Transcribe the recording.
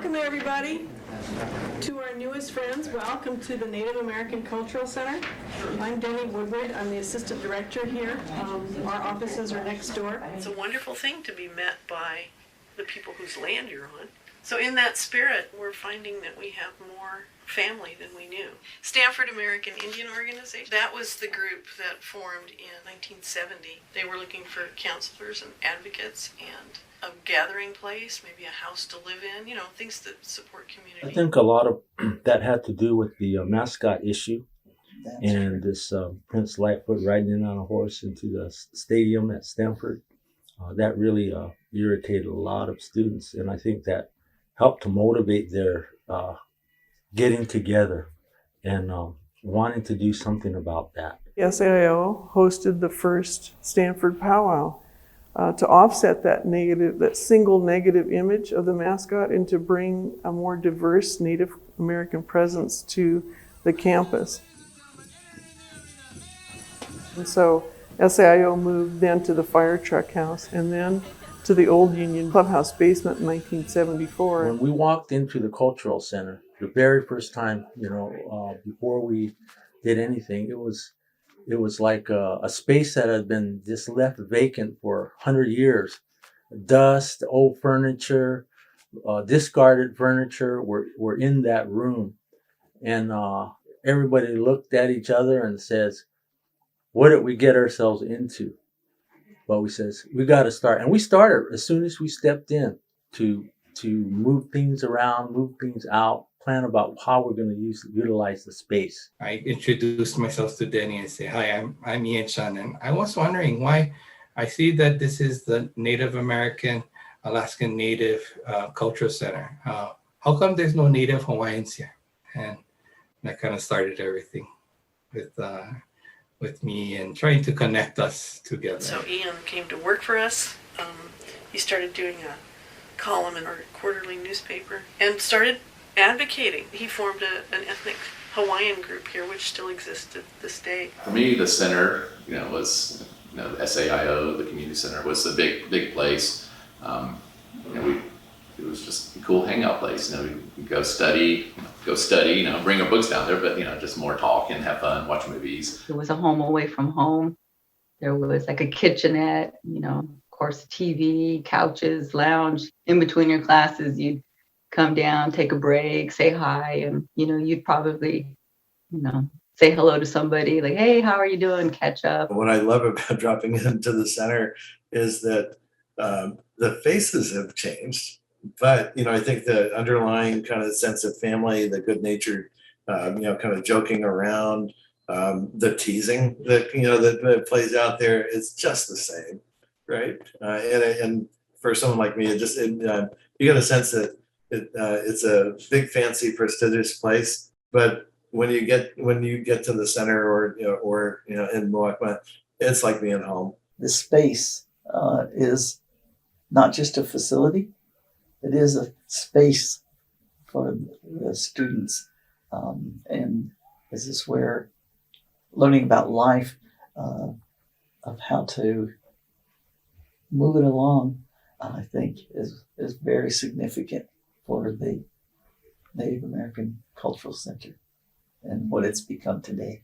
Welcome everybody to our newest friends. Welcome to the Native American Cultural Center. I'm Denny Woodward. I'm the assistant director here. Our offices are next door. It's a wonderful thing to be met by the people whose land you're on. So in that spirit, we're finding that we have more family than we knew. Stanford American Indian Organization, that was the group that formed in 1970. They were looking for counselors and advocates and a gathering place, maybe a house to live in, things that support community. I think a lot of that had to do with the mascot issue. And this Prince Lightfoot riding in on a horse into the stadium at Stanford. That really irritated a lot of students, and I think that helped to motivate their getting together and wanting to do something about that. SAIO hosted the first Stanford powwow to offset that single negative image of the mascot and to bring a more diverse Native American presence to the campus. And so SAIO moved then to the fire truck house and then to the old Union Clubhouse basement in 1974. When we walked into the cultural center, the very first time, before we did anything, it was like a space that had been just left vacant for 100 years. Dust, old furniture, discarded furniture were in that room. And everybody looked at each other and says, what did we get ourselves into? But we says, we got to start. And we started as soon as we stepped in to move things around, move things out, plan about how we're going to utilize the space. I introduced myself to Denny and say, hi, I'm Ian Chun. And I was wondering why I see that this is the Native American, Alaskan Native Cultural Center. How come there's no Native Hawaiians here? And that kind of started everything with me and trying to connect us together. So Ian came to work for us. He started doing a column in our quarterly newspaper and started advocating. He formed an ethnic Hawaiian group here, which still exists to this day. For me, the center, was the SAIO, the community center, was the big place. It was just a cool hangout place. We'd go study, bring our books down there, but just more talk and have fun, watch movies. It was a home away from home. There was like a kitchenette, of course, TV, couches, lounge. In between your classes, you'd come down, take a break, say hi, and you'd probably, say hello to somebody, like, hey, how are you doing? Catch up. What I love about dropping into the center is that the faces have changed. But, I think the underlying kind of sense of family, the good natured, kind of joking around, the teasing that plays out there is just the same, right? And for someone like me, you get a sense that it's a big, fancy, prestigious place. But when you get to the center or in Moakma, it's like being home. The space is not just a facility. It is a space for the students. And this is where learning about life, of how to move it along, I think is very significant for the Native American Cultural Center and what it's become today.